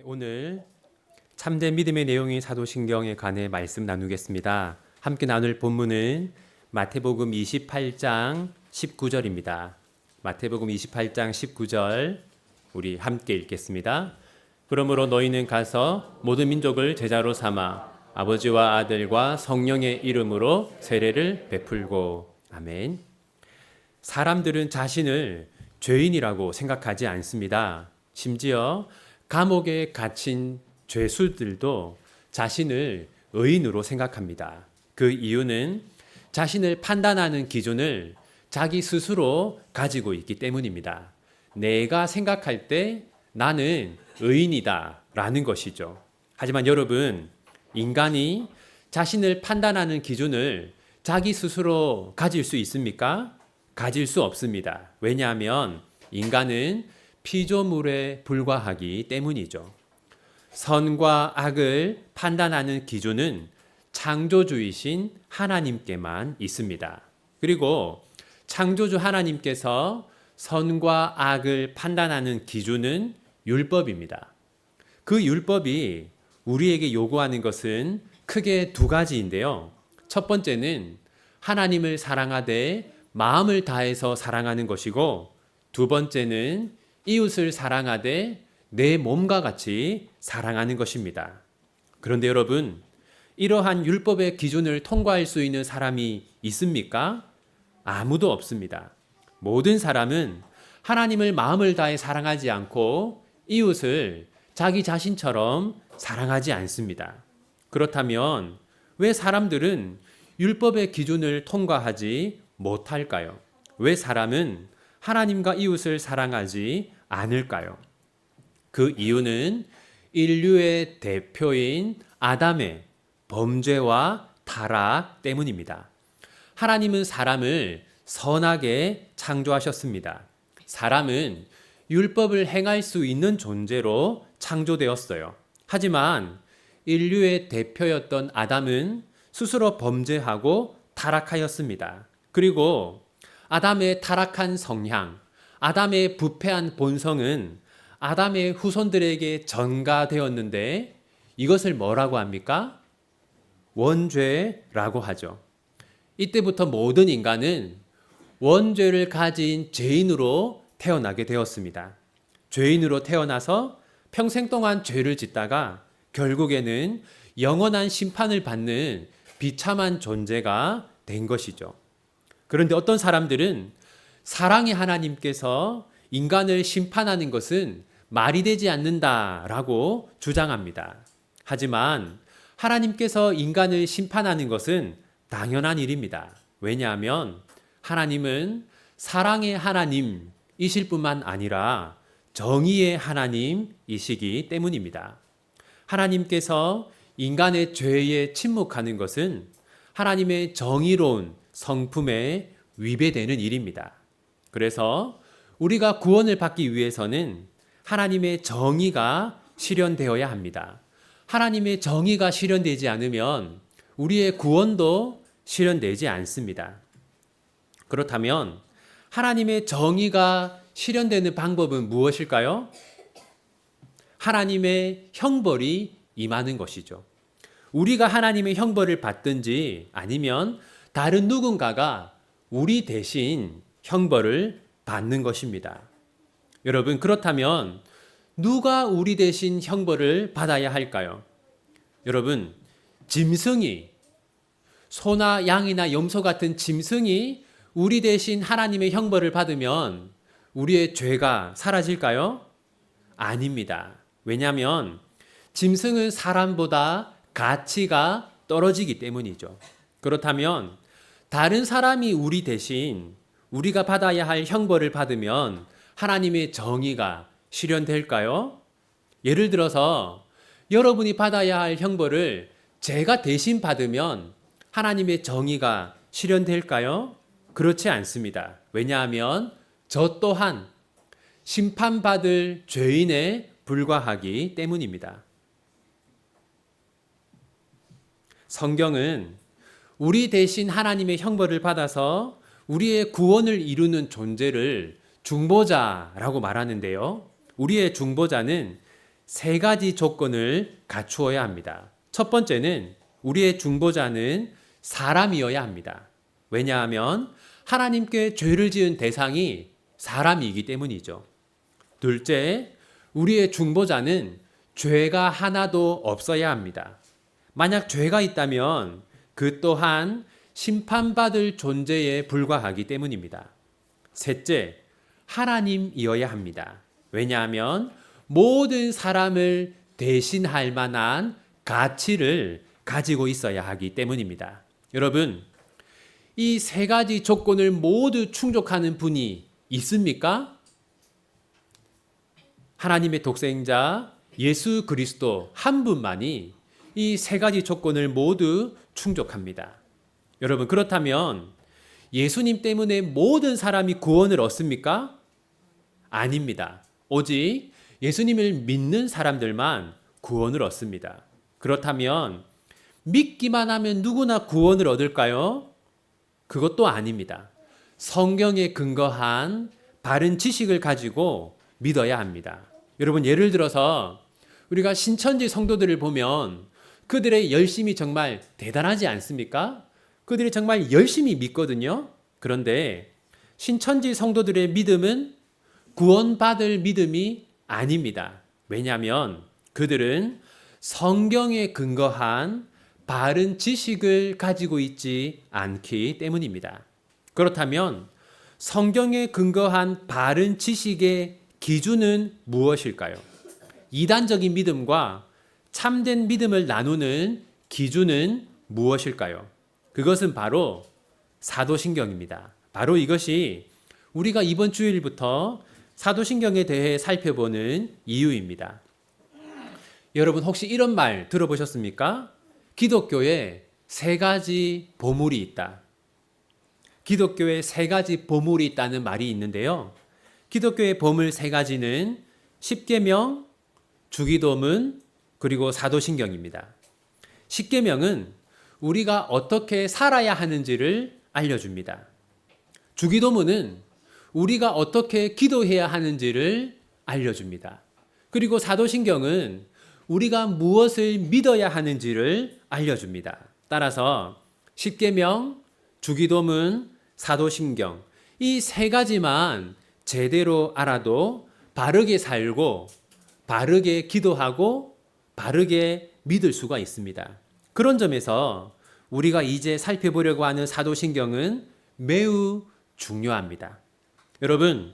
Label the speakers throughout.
Speaker 1: 오늘 참된 믿음의 내용인 사도신경에 관해 말씀 나누겠습니다. 함께 나눌 본문은 마태복음 28장 19절입니다. 마태복음 28장 19절 우리 함께 읽겠습니다. 그러므로 너희는 가서 모든 민족을 제자로 삼아 아버지와 아들과 성령의 이름으로 세례를 베풀고. 아멘. 사람들은 자신을 죄인이라고 생각하지 않습니다. 심지어 감옥에 갇힌 죄수들도 자신을 의인으로 생각합니다. 그 이유는 자신을 판단하는 기준을 자기 스스로 가지고 있기 때문입니다. 내가 생각할 때 나는 의인이다 라는 것이죠. 하지만 여러분, 인간이 자신을 판단하는 기준을 자기 스스로 가질 수 있습니까? 가질 수 없습니다. 왜냐하면 인간은 피조물에 불과하기 때문이죠. 선과 악을 판단하는 기준은 창조주이신 하나님께만 있습니다. 그리고 창조주 하나님께서 선과 악을 판단하는 기준은 율법입니다. 그 율법이 우리에게 요구하는 것은 크게 두 가지인데요. 첫 번째는 하나님을 사랑하되 마음을 다해서 사랑하는 것이고, 두 번째는 이웃을 사랑하되 내 몸과 같이 사랑하는 것입니다. 그런데 여러분, 이러한 율법의 기준을 통과할 수 있는 사람이 있습니까? 아무도 없습니다. 모든 사람은 하나님을 마음을 다해 사랑하지 않고 이웃을 자기 자신처럼 사랑하지 않습니다. 그렇다면 왜 사람들은 율법의 기준을 통과하지 못할까요? 왜 사람은 하나님과 이웃을 사랑하지 않을까요? 그 이유는 인류의 대표인 아담의 범죄와 타락 때문입니다. 하나님은 사람을 선하게 창조하셨습니다. 사람은 율법을 행할 수 있는 존재로 창조되었어요. 하지만 인류의 대표였던 아담은 스스로 범죄하고 타락하였습니다. 그리고 아담의 타락한 성향, 아담의 부패한 본성은 아담의 후손들에게 전가되었는데 이것을 뭐라고 합니까? 원죄라고 하죠. 이때부터 모든 인간은 원죄를 가진 죄인으로 태어나게 되었습니다. 죄인으로 태어나서 평생 동안 죄를 짓다가 결국에는 영원한 심판을 받는 비참한 존재가 된 것이죠. 그런데 어떤 사람들은 사랑의 하나님께서 인간을 심판하는 것은 말이 되지 않는다라고 주장합니다. 하지만 하나님께서 인간을 심판하는 것은 당연한 일입니다. 왜냐하면 하나님은 사랑의 하나님이실 뿐만 아니라 정의의 하나님이시기 때문입니다. 하나님께서 인간의 죄에 침묵하는 것은 하나님의 정의로운 성품에 위배되는 일입니다. 그래서 우리가 구원을 받기 위해서는 하나님의 정의가 실현되어야 합니다. 하나님의 정의가 실현되지 않으면 우리의 구원도 실현되지 않습니다. 그렇다면 하나님의 정의가 실현되는 방법은 무엇일까요? 하나님의 형벌이 임하는 것이죠. 우리가 하나님의 형벌을 받든지 아니면 다른 누군가가 우리 대신 형벌을 받는 것입니다. 여러분, 그렇다면 누가 우리 대신 형벌을 받아야 할까요? 여러분, 짐승이, 소나 양이나 염소 같은 짐승이 우리 대신 하나님의 형벌을 받으면 우리의 죄가 사라질까요? 아닙니다. 왜냐하면 짐승은 사람보다 가치가 떨어지기 때문이죠. 그렇다면 다른 사람이 우리 대신 우리가 받아야 할 형벌을 받으면 하나님의 정의가 실현될까요? 예를 들어서 여러분이 받아야 할 형벌을 제가 대신 받으면 하나님의 정의가 실현될까요? 그렇지 않습니다. 왜냐하면 저 또한 심판받을 죄인에 불과하기 때문입니다. 성경은 우리 대신 하나님의 형벌을 받아서 우리의 구원을 이루는 존재를 중보자라고 말하는데요. 우리의 중보자는 세 가지 조건을 갖추어야 합니다. 첫 번째는 우리의 중보자는 사람이어야 합니다. 왜냐하면 하나님께 죄를 지은 대상이 사람이기 때문이죠. 둘째, 우리의 중보자는 죄가 하나도 없어야 합니다. 만약 죄가 있다면 그 또한 심판받을 존재에 불과하기 때문입니다. 셋째, 하나님이어야 합니다. 왜냐하면 모든 사람을 대신할 만한 가치를 가지고 있어야 하기 때문입니다. 여러분, 이 세 가지 조건을 모두 충족하는 분이 있습니까? 하나님의 독생자 예수 그리스도 한 분만이 이 세 가지 조건을 모두 충족합니다. 여러분, 그렇다면 예수님 때문에 모든 사람이 구원을 얻습니까? 아닙니다. 오직 예수님을 믿는 사람들만 구원을 얻습니다. 그렇다면 믿기만 하면 누구나 구원을 얻을까요? 그것도 아닙니다. 성경에 근거한 바른 지식을 가지고 믿어야 합니다. 여러분, 예를 들어서 우리가 신천지 성도들을 보면 그들의 열심이 정말 대단하지 않습니까? 그들이 정말 열심히 믿거든요. 그런데 신천지 성도들의 믿음은 구원받을 믿음이 아닙니다. 왜냐하면 그들은 성경에 근거한 바른 지식을 가지고 있지 않기 때문입니다. 그렇다면 성경에 근거한 바른 지식의 기준은 무엇일까요? 이단적인 믿음과 참된 믿음을 나누는 기준은 무엇일까요? 그것은 바로 사도신경입니다. 바로 이것이 우리가 이번 주일부터 사도신경에 대해 살펴보는 이유입니다. 여러분, 혹시 이런 말 들어보셨습니까? 기독교에 세 가지 보물이 있다. 기독교에 세 가지 보물이 있다는 말이 있는데요. 기독교의 보물 세 가지는 십계명, 주기도문, 그리고 사도신경입니다. 십계명은 우리가 어떻게 살아야 하는지를 알려줍니다. 주기도문은 우리가 어떻게 기도해야 하는지를 알려줍니다. 그리고 사도신경은 우리가 무엇을 믿어야 하는지를 알려줍니다. 따라서 십계명, 주기도문, 사도신경 이 세 가지만 제대로 알아도 바르게 살고 바르게 기도하고 바르게 믿을 수가 있습니다. 그런 점에서 우리가 이제 살펴보려고 하는 사도신경은 매우 중요합니다. 여러분,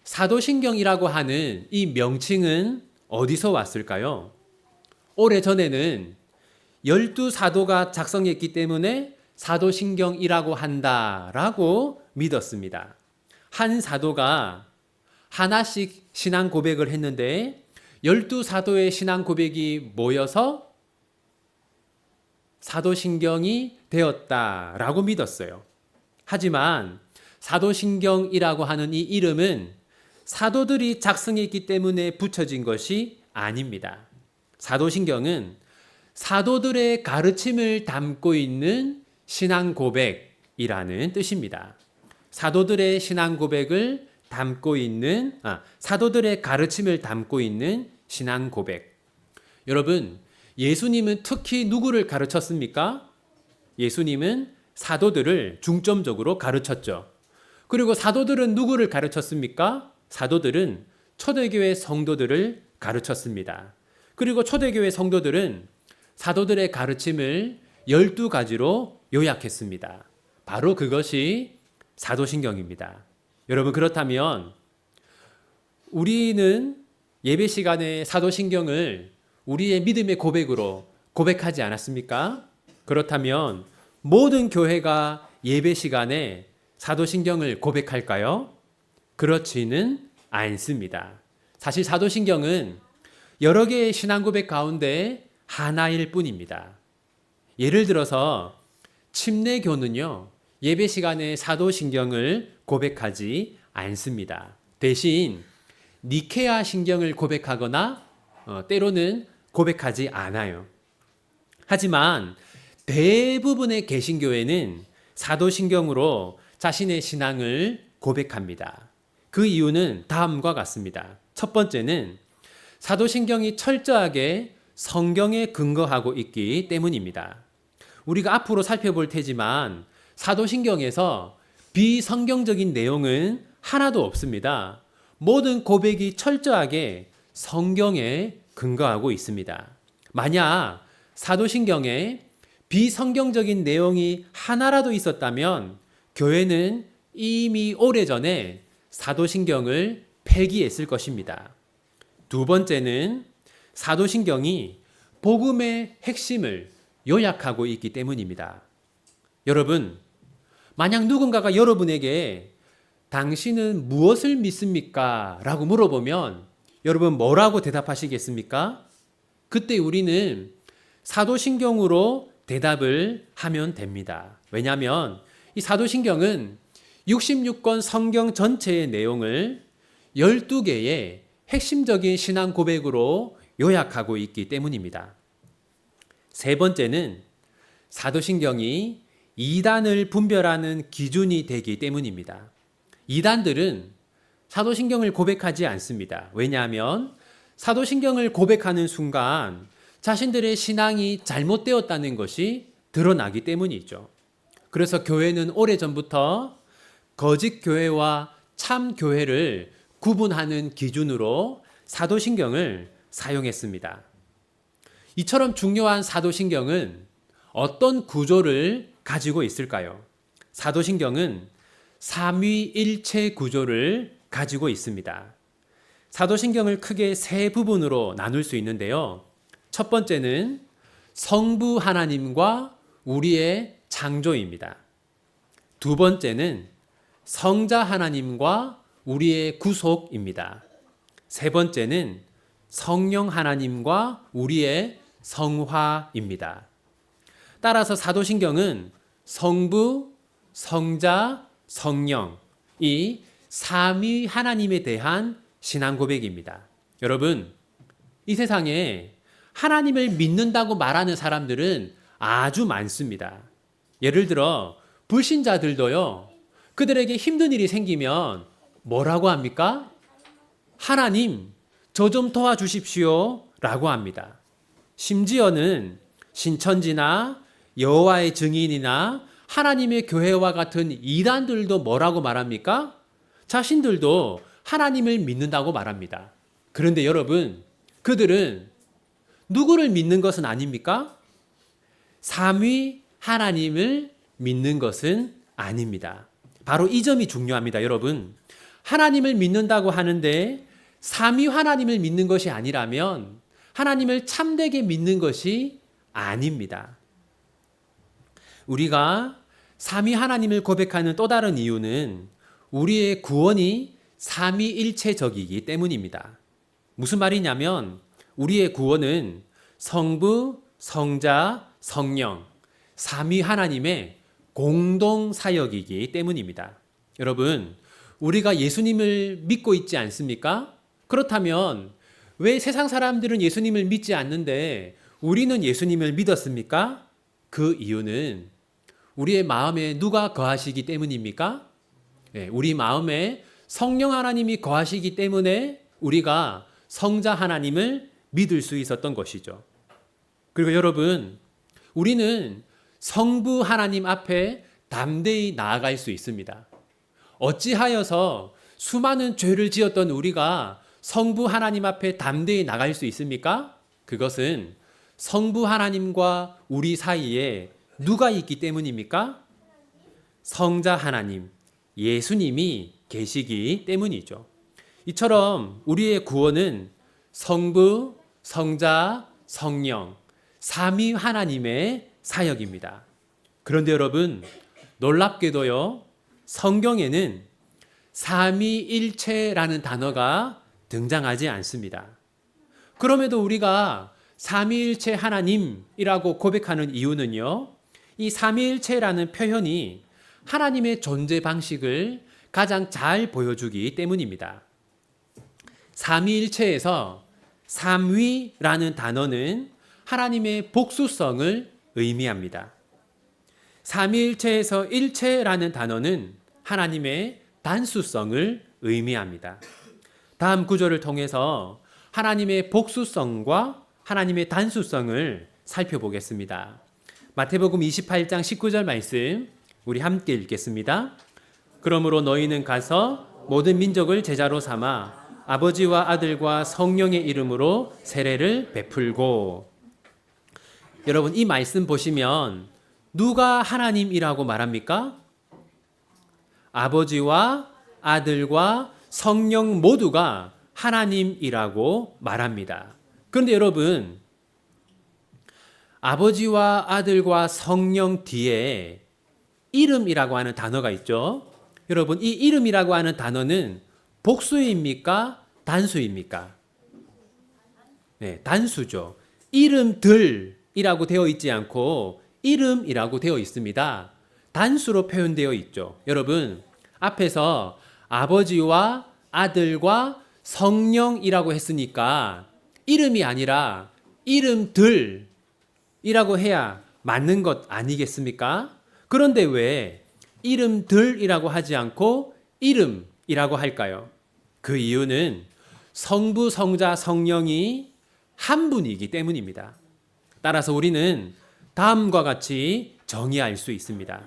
Speaker 1: 사도신경이라고 하는 이 명칭은 어디서 왔을까요? 오래전에는 12사도가 작성했기 때문에 사도신경이라고 한다라고 믿었습니다. 한 사도가 하나씩 신앙 고백을 했는데 12사도의 신앙 고백이 모여서 사도신경이 되었다라고 믿었어요. 하지만 사도신경이라고 하는 이 이름은 사도들이 작성했기 때문에 붙여진 것이 아닙니다. 사도신경은 사도들의 가르침을 담고 있는 신앙 고백이라는 뜻입니다. 사도들의 신앙 고백을 담고 있는, 사도들의 가르침을 담고 있는 신앙 고백. 여러분, 예수님은 특히 누구를 가르쳤습니까? 예수님은 사도들을 중점적으로 가르쳤죠. 그리고 사도들은 누구를 가르쳤습니까? 사도들은 초대교회 성도들을 가르쳤습니다. 그리고 초대교회 성도들은 사도들의 가르침을 12가지로 요약했습니다. 바로 그것이 사도신경입니다. 여러분, 그렇다면 우리는 예배 시간에 사도신경을 우리의 믿음의 고백으로 고백하지 않았습니까? 그렇다면 모든 교회가 예배 시간에 사도신경을 고백할까요? 그렇지는 않습니다. 사실 사도신경은 여러 개의 신앙 고백 가운데 하나일 뿐입니다. 예를 들어서 침례교는요, 예배 시간에 사도신경을 고백하지 않습니다. 대신 니케아 신경을 고백하거나 때로는 고백하지 않아요. 하지만 대부분의 개신교회는 사도신경으로 자신의 신앙을 고백합니다. 그 이유는 다음과 같습니다. 첫 번째는 사도신경이 철저하게 성경에 근거하고 있기 때문입니다. 우리가 앞으로 살펴볼 테지만 사도신경에서 비성경적인 내용은 하나도 없습니다. 모든 고백이 철저하게 성경에 근거하고 있습니다. 만약 사도신경에 비성경적인 내용이 하나라도 있었다면 교회는 이미 오래전에 사도신경을 폐기했을 것입니다. 두 번째는 사도신경이 복음의 핵심을 요약하고 있기 때문입니다. 여러분, 만약 누군가가 여러분에게 당신은 무엇을 믿습니까? 라고 물어보면 여러분 뭐라고 대답하시겠습니까? 그때 우리는 사도신경으로 대답을 하면 됩니다. 왜냐하면 이 사도신경은 66권 성경 전체의 내용을 12개의 핵심적인 신앙 고백으로 요약하고 있기 때문입니다. 세 번째는 사도신경이 이단을 분별하는 기준이 되기 때문입니다. 이단들은 사도신경을 고백하지 않습니다. 왜냐하면 사도신경을 고백하는 순간 자신들의 신앙이 잘못되었다는 것이 드러나기 때문이죠. 그래서 교회는 오래전부터 거짓 교회와 참 교회를 구분하는 기준으로 사도신경을 사용했습니다. 이처럼 중요한 사도신경은 어떤 구조를 가지고 있을까요? 사도신경은 삼위일체 구조를 가지고 있습니다. 사도신경을 크게 세 부분으로 나눌 수 있는데요. 첫 번째는 성부 하나님과 우리의 창조입니다. 두 번째는 성자 하나님과 우리의 구속입니다. 세 번째는 성령 하나님과 우리의 성화입니다. 따라서 사도신경은 성부, 성자, 성령, 이 삼위 하나님에 대한 신앙 고백입니다. 여러분, 이 세상에 하나님을 믿는다고 말하는 사람들은 아주 많습니다. 예를 들어 불신자들도요, 그들에게 힘든 일이 생기면 뭐라고 합니까? 하나님, 저 좀 도와주십시오 라고 합니다. 심지어는 신천지나 여호와의 증인이나 하나님의 교회와 같은 이단들도 뭐라고 말합니까? 자신들도 하나님을 믿는다고 말합니다. 그런데 여러분, 그들은 누구를 믿는 것은 아닙니까? 삼위 하나님을 믿는 것은 아닙니다. 바로 이 점이 중요합니다, 여러분. 하나님을 믿는다고 하는데 삼위 하나님을 믿는 것이 아니라면 하나님을 참되게 믿는 것이 아닙니다. 우리가 삼위 하나님을 고백하는 또 다른 이유는 우리의 구원이 삼위일체적이기 때문입니다. 무슨 말이냐면 우리의 구원은 성부, 성자, 성령, 삼위 하나님의 공동 사역이기 때문입니다. 여러분, 우리가 예수님을 믿고 있지 않습니까? 그렇다면 왜 세상 사람들은 예수님을 믿지 않는데 우리는 예수님을 믿었습니까? 그 이유는 우리의 마음에 누가 거하시기 때문입니까? 네, 우리 마음에 성령 하나님이 거하시기 때문에 우리가 성자 하나님을 믿을 수 있었던 것이죠. 그리고 여러분, 우리는 성부 하나님 앞에 담대히 나아갈 수 있습니다. 어찌하여서 수많은 죄를 지었던 우리가 성부 하나님 앞에 담대히 나갈 수 있습니까? 그것은 성부 하나님과 우리 사이에 누가 있기 때문입니까? 성자 하나님, 예수님이 계시기 때문이죠. 이처럼 우리의 구원은 성부, 성자, 성령, 삼위 하나님의 사역입니다. 그런데 여러분, 놀랍게도요, 성경에는 삼위일체라는 단어가 등장하지 않습니다. 그럼에도 우리가 삼위일체 하나님이라고 고백하는 이유는요, 이 삼위일체라는 표현이 하나님의 존재 방식을 가장 잘 보여주기 때문입니다. 삼위일체에서 삼위라는 단어는 하나님의 복수성을 의미합니다. 삼위일체에서 일체라는 단어는 하나님의 단수성을 의미합니다. 다음 구절을 통해서 하나님의 복수성과 하나님의 단수성을 살펴보겠습니다. 마태복음 28장 19절 말씀 우리 함께 읽겠습니다. 그러므로 너희는 가서 모든 민족을 제자로 삼아 아버지와 아들과 성령의 이름으로 세례를 베풀고. 여러분, 이 말씀 보시면 누가 하나님이라고 말합니까? 아버지와 아들과 성령 모두가 하나님이라고 말합니다. 그런데 여러분, 아버지와 아들과 성령 뒤에 이름이라고 하는 단어가 있죠. 여러분, 이 이름이라고 하는 단어는 복수입니까? 단수입니까? 네, 단수죠. 이름들이라고 되어 있지 않고 이름이라고 되어 있습니다. 단수로 표현되어 있죠. 여러분, 앞에서 아버지와 아들과 성령이라고 했으니까 이름이 아니라 이름들이라고 해야 맞는 것 아니겠습니까? 그런데 왜 이름들이라고 하지 않고 이름이라고 할까요? 그 이유는 성부, 성자, 성령이 한 분이기 때문입니다. 따라서 우리는 다음과 같이 정의할 수 있습니다.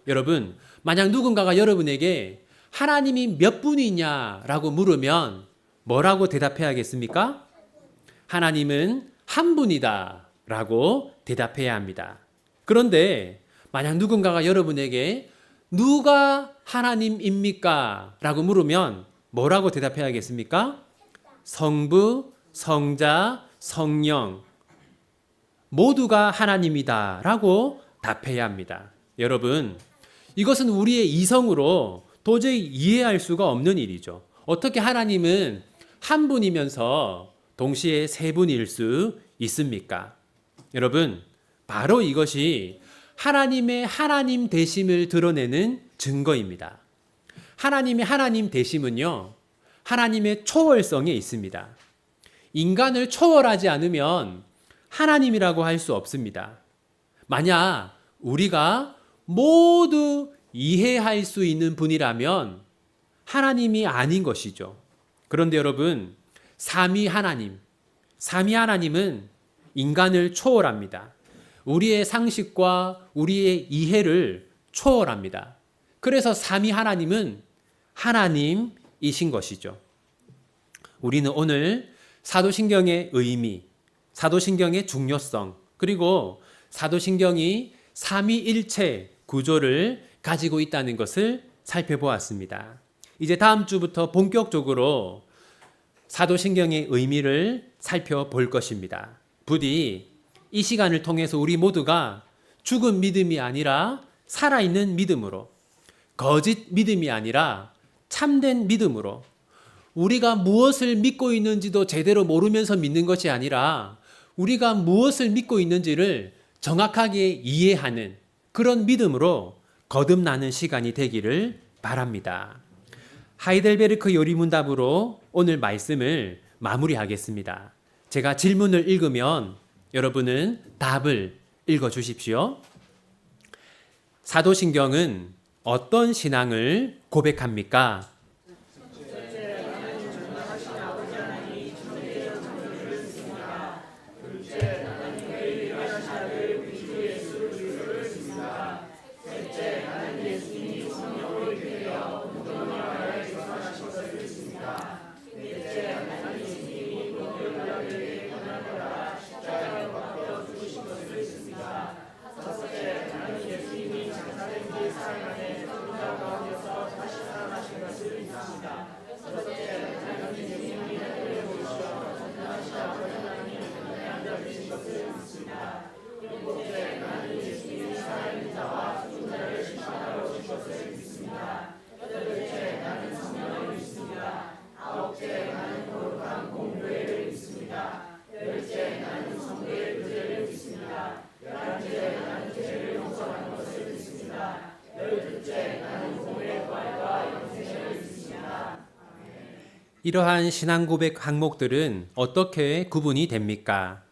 Speaker 1: 여러분, 만약 누군가가 여러분에게 하나님이 몇 분이냐라고 물으면 뭐라고 대답해야겠습니까? 하나님은 한 분이다 라고 대답해야 합니다. 그런데 만약 누군가가 여러분에게 누가 하나님입니까? 라고 물으면 뭐라고 대답해야겠습니까? 성부, 성자, 성령 모두가 하나님이다 라고 답해야 합니다. 여러분, 이것은 우리의 이성으로 도저히 이해할 수가 없는 일이죠. 어떻게 하나님은 한 분이면서 동시에 세 분일 수 있습니까? 여러분, 바로 이것이 하나님의 하나님 되심을 드러내는 증거입니다. 하나님의 하나님 되심은요, 하나님의 초월성에 있습니다. 인간을 초월하지 않으면 하나님이라고 할 수 없습니다. 만약 우리가 모두 이해할 수 있는 분이라면 하나님이 아닌 것이죠. 그런데 여러분, 삼위 하나님은 인간을 초월합니다. 우리의 상식과 우리의 이해를 초월합니다. 그래서 삼위 하나님은 하나님이신 것이죠. 우리는 오늘 사도신경의 의미, 사도신경의 중요성, 그리고 사도신경이 삼위일체 구조를 가지고 있다는 것을 살펴보았습니다. 이제 다음 주부터 본격적으로 사도신경의 의미를 살펴볼 것입니다. 부디 이 시간을 통해서 우리 모두가 죽은 믿음이 아니라 살아있는 믿음으로, 거짓 믿음이 아니라 참된 믿음으로, 우리가 무엇을 믿고 있는지도 제대로 모르면서 믿는 것이 아니라 우리가 무엇을 믿고 있는지를 정확하게 이해하는 그런 믿음으로 거듭나는 시간이 되기를 바랍니다. 하이델베르크 요리문답으로 오늘 말씀을 마무리하겠습니다. 제가 질문을 읽으면 여러분은 답을 읽어 주십시오. 사도신경은 어떤 신앙을 고백합니까? 이러한 신앙 고백 항목들은 어떻게 구분이 됩니까?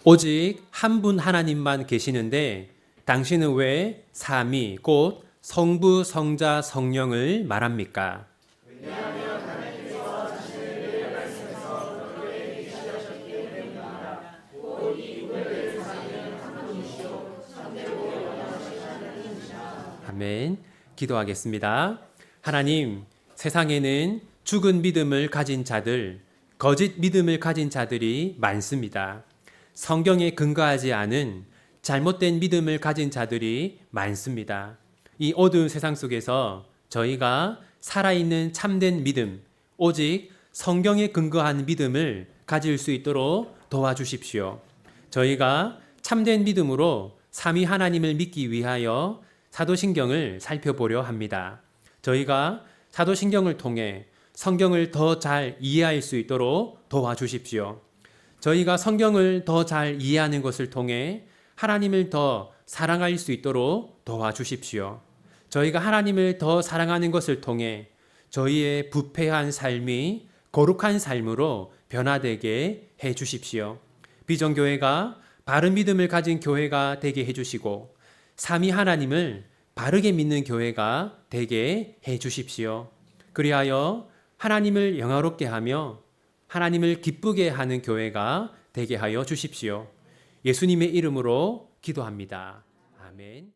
Speaker 1: 오직 한 분 하나님만 계시는데 당신은 왜 삼위 곧 성부, 성자, 성령을 말합니까? 아멘. 기도하겠습니다. 하나님, 세상에는 죽은 믿음을 가진 자들, 거짓 믿음을 가진 자들이 많습니다. 성경에 근거하지 않은 잘못된 믿음을 가진 자들이 많습니다. 이 어두운 세상 속에서 저희가 살아있는 참된 믿음, 오직 성경에 근거한 믿음을 가질 수 있도록 도와주십시오. 저희가 참된 믿음으로 삼위 하나님을 믿기 위하여 사도신경을 살펴보려 합니다. 저희가 사도신경을 통해 성경을 더 잘 이해할 수 있도록 도와주십시오. 저희가 성경을 더 잘 이해하는 것을 통해 하나님을 더 사랑할 수 있도록 도와주십시오. 저희가 하나님을 더 사랑하는 것을 통해 저희의 부패한 삶이 거룩한 삶으로 변화되게 해 주십시오. 비전교회가 바른 믿음을 가진 교회가 되게 해 주시고 삼위 하나님을 바르게 믿는 교회가 되게 해 주십시오. 그리하여 하나님을 영화롭게 하며 하나님을 기쁘게 하는 교회가 되게 하여 주십시오. 예수님의 이름으로 기도합니다. 아멘.